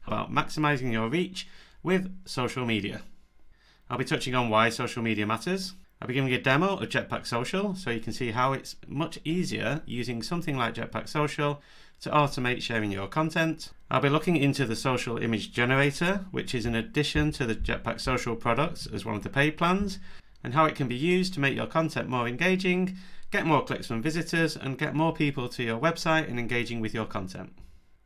about maximizing your reach with social media. I'll be touching on why social media matters. I'll be giving a demo of Jetpack Social so you can see how it's much easier using something like Jetpack Social to automate sharing your content. I'll be looking into the social image generator, which is an addition to the Jetpack Social products as one of the paid plans, and how it can be used to make your content more engaging, get more clicks from visitors, and get more people to your website and engaging with your content.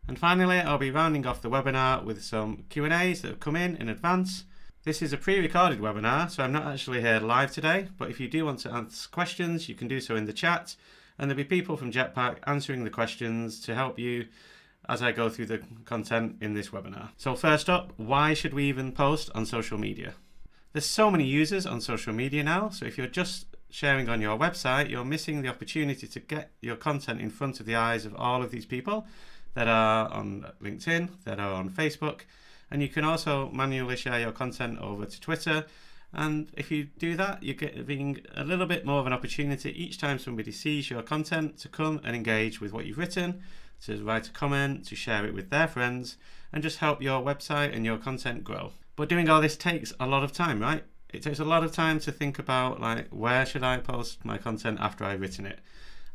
And finally, I'll be rounding off the webinar with some Q&As that have come in advance. This is a pre-recorded webinar, so I'm not actually here live today, but if you do want to ask questions, you can do so in the chat, and there'll be people from Jetpack answering the questions to help you as I go through the content in this webinar. So first up, why should we even post on social media? There's so many users on social media now, so if you're just sharing on your website, you're missing the opportunity to get your content in front of the eyes of all of these people that are on LinkedIn, that are on Facebook, and you can also manually share your content over to Twitter. And if you do that, you're getting a little bit more of an opportunity each time somebody sees your content to come and engage with what you've written, to write a comment, to share it with their friends, and just help your website and your content grow. But doing all this takes a lot of time, right? It takes a lot of time to think about, like, where should I post my content after I've written it?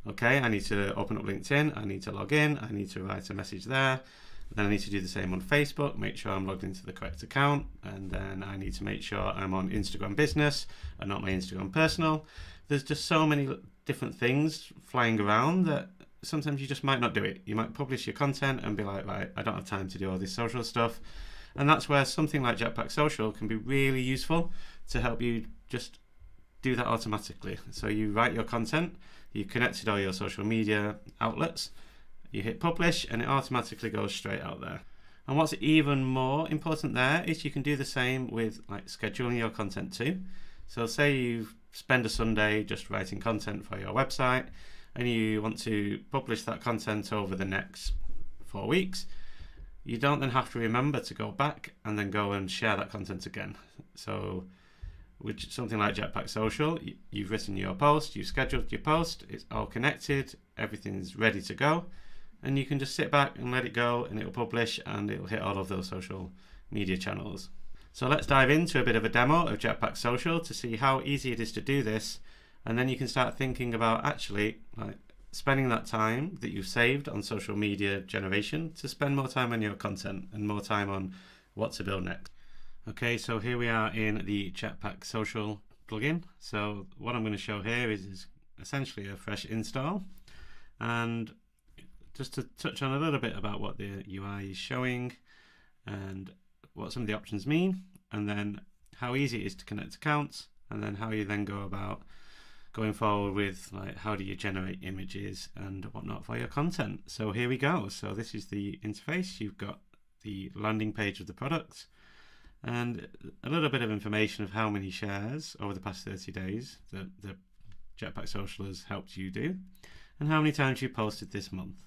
Okay, I need to open up LinkedIn, I need to log in, I need to write a message there, then I need to do the same on Facebook, make sure I'm logged into the correct account, and then I need to make sure I'm on Instagram Business and not my Instagram Personal. There's just so many different things flying around that sometimes you just might not do it. You might publish your content and be like, right, I don't have time to do all this social stuff. And that's where something like Jetpack Social can be really useful to help you just do that automatically. So you write your content, you connected all your social media outlets, you hit publish, and it automatically goes straight out there. And what's even more important there is you can do the same with like scheduling your content too. So say you spend a Sunday just writing content for your website and you want to publish that content over the next 4 weeks. You don't then have to remember to go back and then go and share that content again. So with something like Jetpack Social, you've written your post, you've scheduled your post, it's all connected, everything's ready to go, and you can just sit back and let it go and it'll publish and it'll hit all of those social media channels. So let's dive into a bit of a demo of Jetpack Social to see how easy it is to do this, and then you can start thinking about actually like spending that time that you've saved on social media generation to spend more time on your content and more time on what to build next. Okay, so here we are in the Jetpack Social plugin. So what I'm going to show here is essentially a fresh install, and just to touch on a little bit about what the UI is showing and what some of the options mean, and then how easy it is to connect accounts, and then how you then go about going forward with like how do you generate images and whatnot for your content. So here we go. So this is the interface. You've got the landing page of the products and a little bit of information of how many shares over the past 30 days that the Jetpack Social has helped you do, and how many times you posted this month.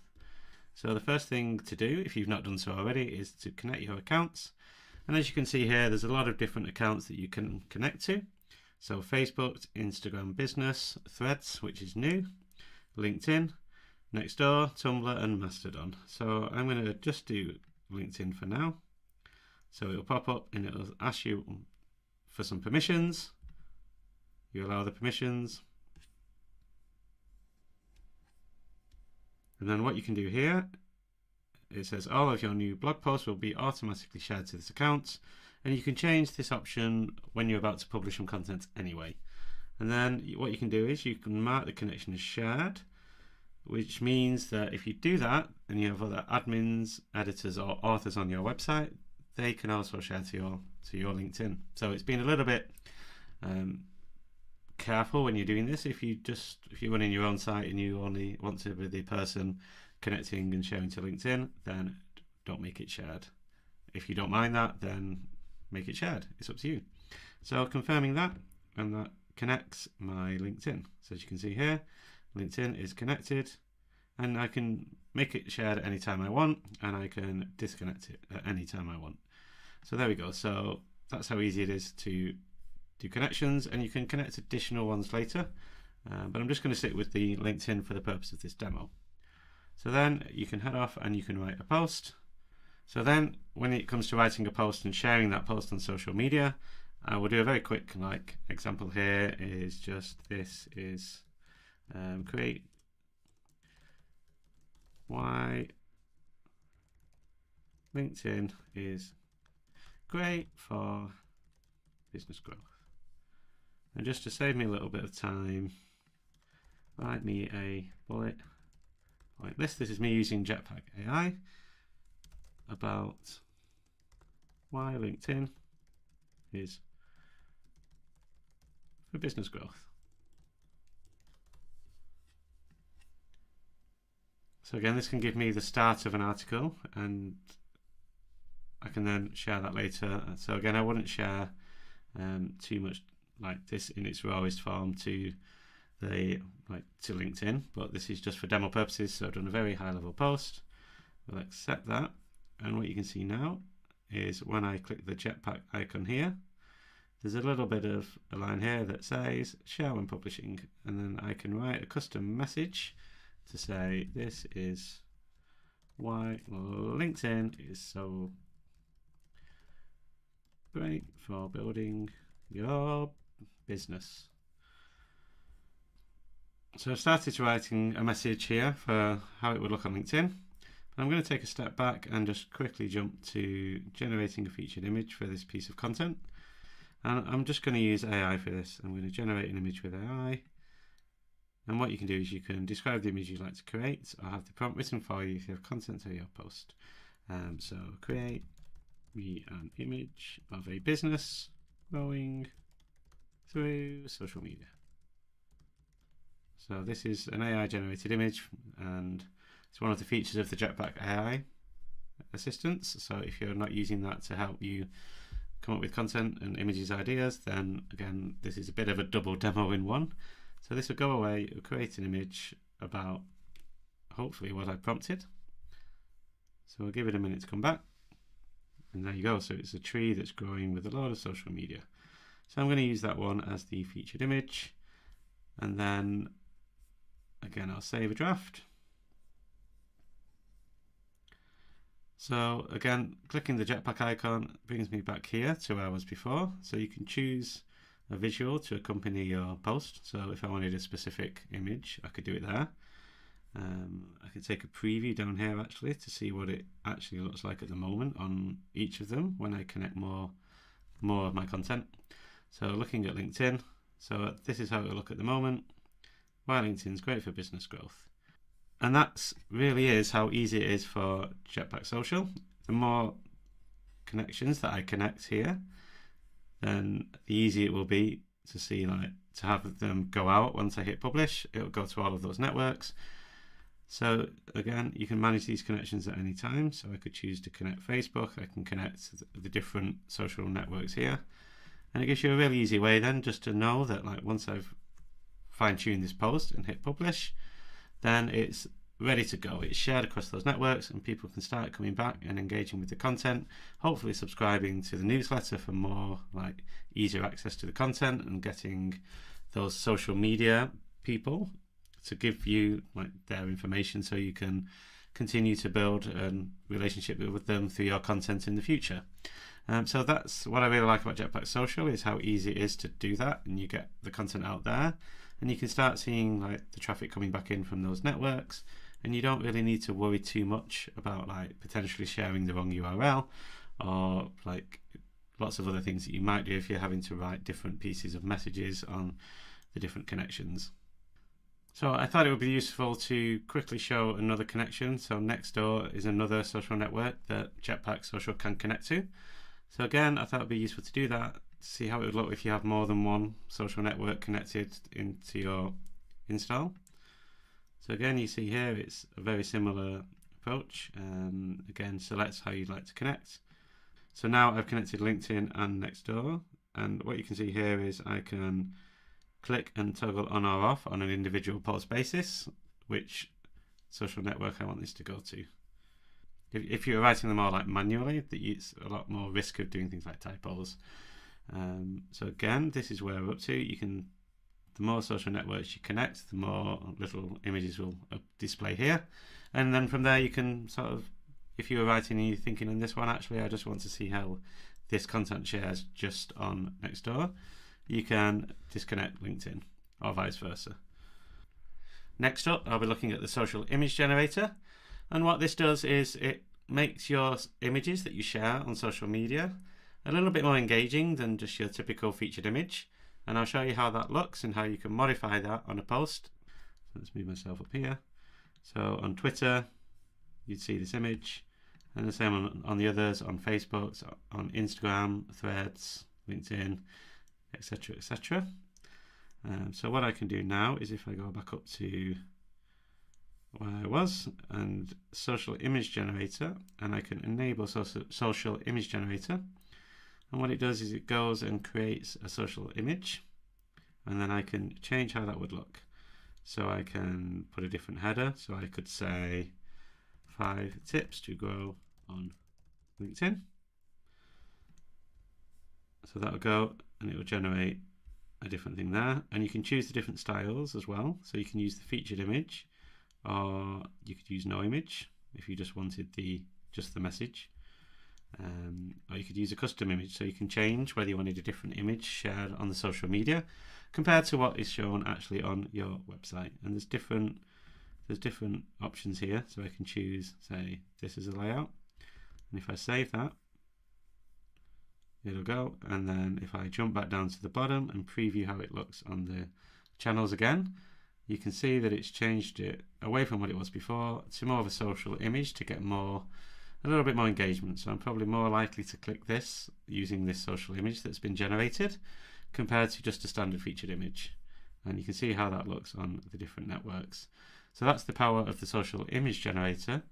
So the first thing to do, if you've not done so already, is to connect your accounts. And as you can see here, there's a lot of different accounts that you can connect to. So Facebook, Instagram Business, Threads, which is new, LinkedIn, Nextdoor, Tumblr, and Mastodon. So I'm going to just do LinkedIn for now. So it'll pop up and it'll ask you for some permissions. You allow the permissions. And then what you can do here, it says all of your new blog posts will be automatically shared to this account. And you can change this option when you're about to publish some content anyway. And then what you can do is you can mark the connection as shared, which means that if you do that and you have other admins, editors, or authors on your website, they can also share to your LinkedIn. So it's been a little bit careful when you're doing this. If you're running your own site and you only want to be the person connecting and sharing to LinkedIn, then don't make it shared. If you don't mind that, then make it shared. It's up to you. So confirming that, and that connects my LinkedIn. So as you can see here, LinkedIn is connected, and I can make it shared at any time I want, and I can disconnect it at any time I want. So there we go. So that's how easy it is to do connections, and you can connect additional ones later. But I'm just going to stick with the LinkedIn for the purpose of this demo. So then you can head off and you can write a post. So then when it comes to writing a post and sharing that post on social media, I will do a very quick example here is just this is create why LinkedIn is great for business growth. And just to save me a little bit of time, write me a bullet point list. This is me using Jetpack AI about why LinkedIn is for business growth. So again, this can give me the start of an article, and I can then share that later. So again, I wouldn't share too much like this in its rawest form to LinkedIn, but this is just for demo purposes. So I've done a very high level post. We'll accept that, and what you can see now is when I click the Jetpack icon here, there's a little bit of a line here that says share when publishing, and then I can write a custom message to say this is why LinkedIn is so great for building your business. So I've started writing a message here for how it would look on LinkedIn. But I'm going to take a step back and just quickly jump to generating a featured image for this piece of content. And I'm just going to use AI for this. I'm going to generate an image with AI. And what you can do is you can describe the image you'd like to create, or have the prompt written for you if you have content to your post. So create me an image of a business growing through social media. So this is an AI generated image, and it's one of the features of the Jetpack AI assistants. So if you're not using that to help you come up with content and images ideas, then again, this is a bit of a double demo in one. So this will go away, it will create an image about hopefully what I prompted. So we'll give it a minute to come back. And there you go. So it's a tree that's growing with a lot of social media. So I'm going to use that one as the featured image. And then again, I'll save a draft. So again, clicking the Jetpack icon brings me back here to where I was before. So you can choose a visual to accompany your post. So if I wanted a specific image, I could do it there. I can take a preview down here actually to see what it actually looks like at the moment on each of them when I connect more of my content. So looking at LinkedIn, so this is how it will look at the moment. Why LinkedIn is great for business growth. And that really is how easy it is for Jetpack Social. The more connections that I connect here, then the easier it will be to see, to have them go out once I hit publish. It'll go to all of those networks. So again, you can manage these connections at any time. So I could choose to connect Facebook. I can connect the different social networks here. And it gives you a really easy way then just to know that once I've fine-tuned this post and hit publish, then it's ready to go. It's shared across those networks and people can start coming back and engaging with the content, hopefully subscribing to the newsletter for more easier access to the content and getting those social media people to give you their information so you can continue to build a relationship with them through your content in the future. So that's what I really like about Jetpack Social, is how easy it is to do that, and you get the content out there and you can start seeing the traffic coming back in from those networks, and you don't really need to worry too much about potentially sharing the wrong URL or lots of other things that you might do if you're having to write different pieces of messages on the different connections. So I thought it would be useful to quickly show another connection. So Nextdoor is another social network that Jetpack Social can connect to. So again, I thought it would be useful to do that, to see how it would look if you have more than one social network connected into your install. So again, you see here, it's a very similar approach. Again, select how you'd like to connect. So now I've connected LinkedIn and Nextdoor. And what you can see here is I can click and toggle on or off on an individual post basis, which social network I want this to go to. If you're writing them all manually, it's a lot more risk of doing things like typos. So again, this is where we're up to. The more social networks you connect, the more little images will display here. And then from there you can sort of if you were writing and you're thinking on this one, actually, I just want to see how this content shares just on Nextdoor, you can disconnect LinkedIn or vice versa. Next up, I'll be looking at the social image generator. And what this does is it makes your images that you share on social media a little bit more engaging than just your typical featured image. And I'll show you how that looks and how you can modify that on a post. So let's move myself up here. So on Twitter, you'd see this image, and the same on the others, on Facebook, on Instagram, Threads, LinkedIn, etc., etc. So what I can do now is if I go back up to where I was and social image generator, and I can enable social image generator, and what it does is it goes and creates a social image, and then I can change how that would look. So I can put a different header, so I could say 5 tips to grow on LinkedIn. So that'll go and it will generate a different thing there, and you can choose the different styles as well. So you can use the featured image, or you could use no image if you just wanted just the message, or you could use a custom image. So you can change whether you wanted a different image shared on the social media compared to what is shown actually on your website. And there's different options here. So I can choose, say, this is a layout, and if I save that, it'll go. And then if I jump back down to the bottom and preview how it looks on the channels again, you can see that it's changed it away from what it was before to more of a social image to get a little bit more engagement. So I'm probably more likely to click this using this social image that's been generated compared to just a standard featured image. And you can see how that looks on the different networks. So that's the power of the social image generator,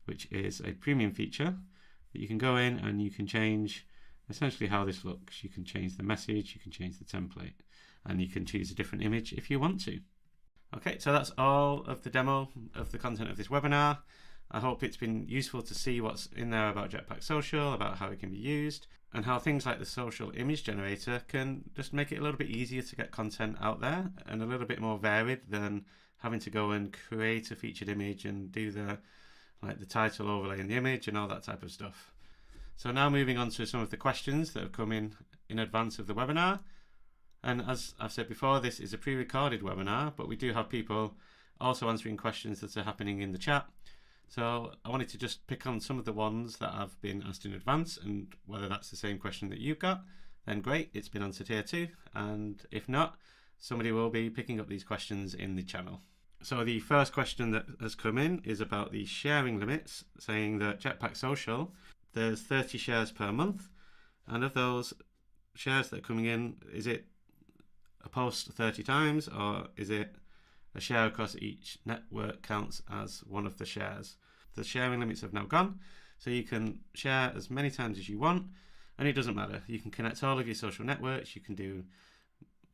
which is a premium feature that you can go in and you can change essentially how this looks. You can change the message, you can change the template, and you can choose a different image if you want to. Okay, so that's all of the demo of the content of this webinar. I hope it's been useful to see what's in there about Jetpack Social, about how it can be used, and how things like the social image generator can just make it a little bit easier to get content out there and a little bit more varied than having to go and create a featured image and do the title overlay in the image and all that type of stuff. So now moving on to some of the questions that have come in advance of the webinar. And as I've said before, this is a pre-recorded webinar, but we do have people also answering questions that are happening in the chat. So I wanted to just pick on some of the ones that have been asked in advance, and whether that's the same question that you've got, then great, it's been answered here too. And if not, somebody will be picking up these questions in the channel. So the first question that has come in is about the sharing limits, saying that Jetpack Social, there's 30 shares per month, and of those shares that are coming in, is it a post 30 times, or is it a share across each network counts as one of the shares? The sharing limits have now gone, so you can share as many times as you want, and it doesn't matter. You can connect all of your social networks, you can do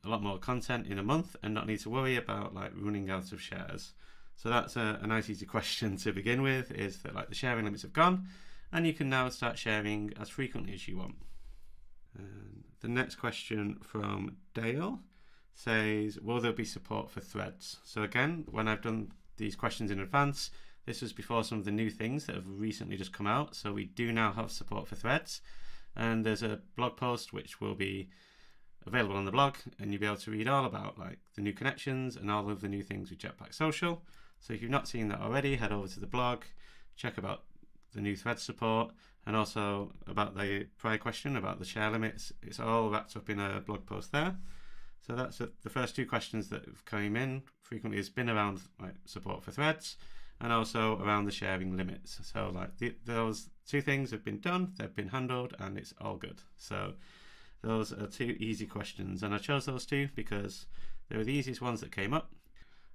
a lot more content in a month and not need to worry about running out of shares. So that's a nice easy question to begin with, is that the sharing limits have gone, and you can now start sharing as frequently as you want. And the next question from Dale says, will there be support for threads? So again, when I've done these questions in advance, this was before some of the new things that have recently just come out. So we do now have support for threads, and there's a blog post which will be available on the blog, and you'll be able to read all about the new connections and all of the new things with Jetpack Social. So if you've not seen that already, head over to the blog, check about the new thread support, and also about the prior question about the share limits. It's all wrapped up in a blog post there. So that's the first two questions that have come in frequently has been around support for threads and also around the sharing limits. So those two things have been done, they've been handled, and it's all good. So those are two easy questions, and I chose those two because they were the easiest ones that came up.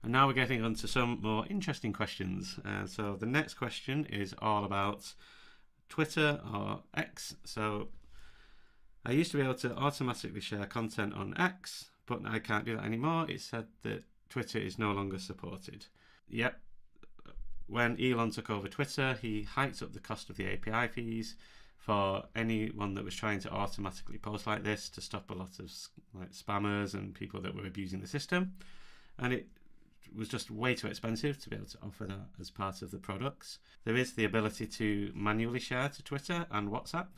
And now we're getting on to some more interesting questions. So the next question is all about Twitter or X. So I used to be able to automatically share content on X, but I can't do that anymore. It said that Twitter is no longer supported. Yep. When Elon took over Twitter, he hiked up the cost of the API fees for anyone that was trying to automatically post like this to stop a lot of spammers and people that were abusing the system. And it was just way too expensive to be able to offer that as part of the products. There is the ability to manually share to Twitter and WhatsApp.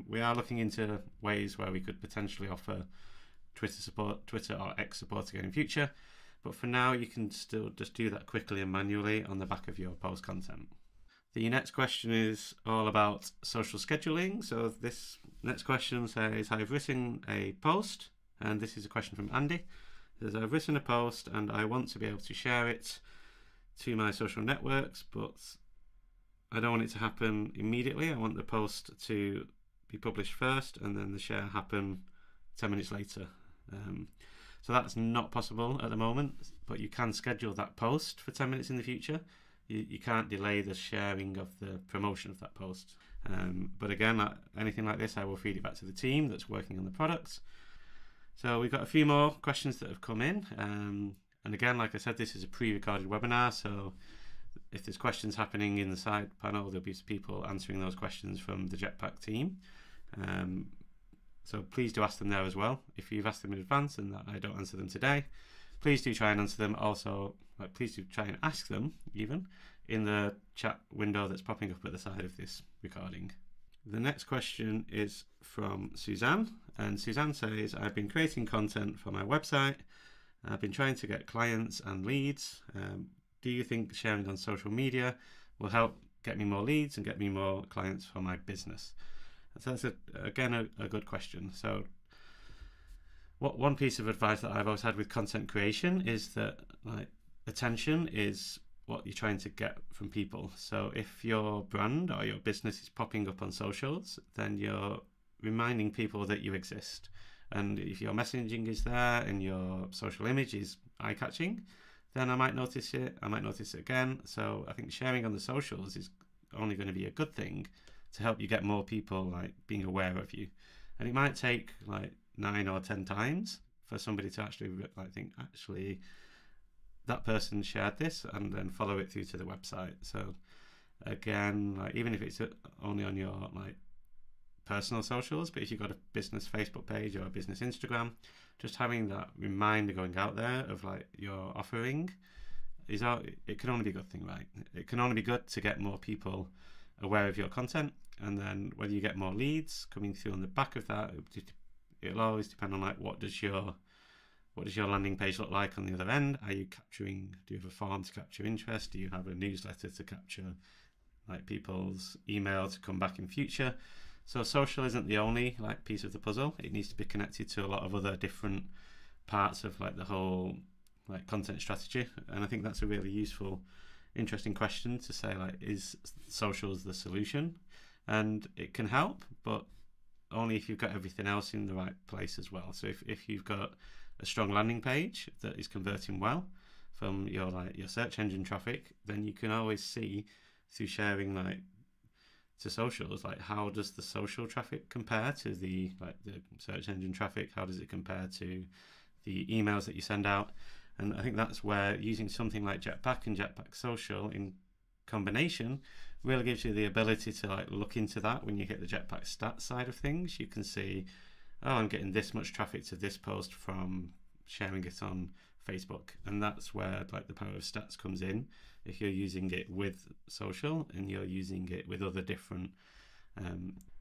We are looking into ways where we could potentially offer Twitter or X support again in future, but for now you can still just do that quickly and manually on the back of your post content. The next question is all about social scheduling. So this next question says, I've written a post, and this is a question from Andy. It says, I've written a post and I want to be able to share it to my social networks, but I don't want it to happen immediately. I want the post to be published first and then the share happen 10 minutes later. So that's not possible at the moment, but you can schedule that post for 10 minutes in the future. You can't delay the sharing of the promotion of that post. But again, anything like this, I will feed it back to the team that's working on the products. So we've got a few more questions that have come in. And again, like I said, this is a pre-recorded webinar. So if there's questions happening in the side panel, there'll be people answering those questions from the Jetpack team. So please do ask them there as well. If you've asked them in advance and I don't answer them today, please do try and answer them. Also, please do try and ask them even in the chat window that's popping up at the side of this recording. The next question is from Suzanne, and Suzanne says, I've been creating content for my website. I've been trying to get clients and leads. Do you think sharing on social media will help get me more leads and get me more clients for my business? So that's again a good question. So one piece of advice that I've always had with content creation is that attention is what you're trying to get from people. So if your brand or your business is popping up on socials, then you're reminding people that you exist. And if your messaging is there and your social image is eye-catching, then I might notice it. I might notice it again. So I think sharing on the socials is only going to be a good thing to help you get more people being aware of you. And it might take 9 or 10 times for somebody to actually think, actually, that person shared this, and then follow it through to the website. So again, even if it's only on your personal socials, but if you've got a business Facebook page or a business Instagram, just having that reminder going out there of your offering it can only be a good thing, right? It can only be good to get more people aware of your content, and then whether you get more leads coming through on the back of that, it'll always depend on what does your landing page look like on the other end. Are you capturing? Do you have a form to capture interest? Do you have a newsletter to capture people's email to come back in future? So social isn't the only piece of the puzzle. It needs to be connected to a lot of other different parts of the whole content strategy. And I think that's a really useful, interesting question to say is socials the solution? And it can help, but only if you've got everything else in the right place as well. So if you've got a strong landing page that is converting well from your search engine traffic, then you can always see through sharing to socials how does the social traffic compare to the search engine traffic? How does it compare to the emails that you send out? And I think that's where using something like Jetpack and Jetpack Social in combination really gives you the ability to look into that. When you hit the Jetpack stats side of things, you can see, oh, I'm getting this much traffic to this post from sharing it on Facebook, and that's where the power of stats comes in. If you're using it with social and you're using it with other different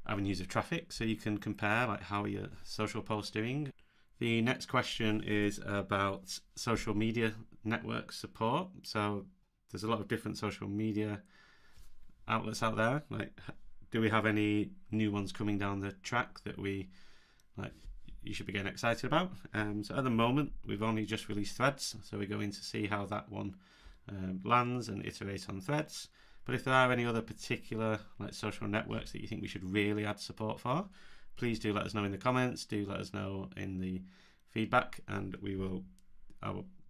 avenues of traffic, so you can compare how your social posts doing. The next question is about social media network support. So there's a lot of different social media outlets out there. Do we have any new ones coming down the track that we you should be getting excited about? So at the moment, we've only just released Threads, so we're going to see how that one lands and iterate on Threads. But if there are any other particular social networks that you think we should really add support for, please do let us know in the comments. Do let us know in the feedback, and we will.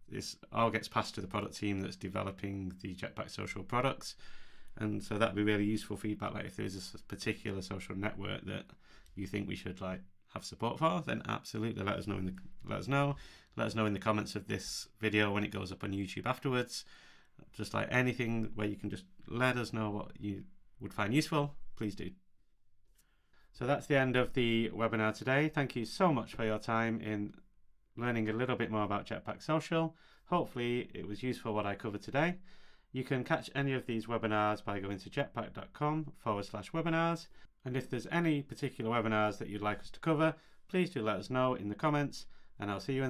This all gets passed to the product team that's developing the Jetpack Social products, and so that'd be really useful feedback. If there's a particular social network that you think we should have support for, then absolutely let us know let us know in the comments of this video when it goes up on YouTube afterwards. Just anything where you can just let us know what you would find useful, please do. So that's the end of the webinar today. Thank you so much for your time in learning a little bit more about Jetpack Social. Hopefully it was useful what I covered today. You can catch any of these webinars by going to jetpack.com/webinars. And if there's any particular webinars that you'd like us to cover, please do let us know in the comments, and I'll see you in the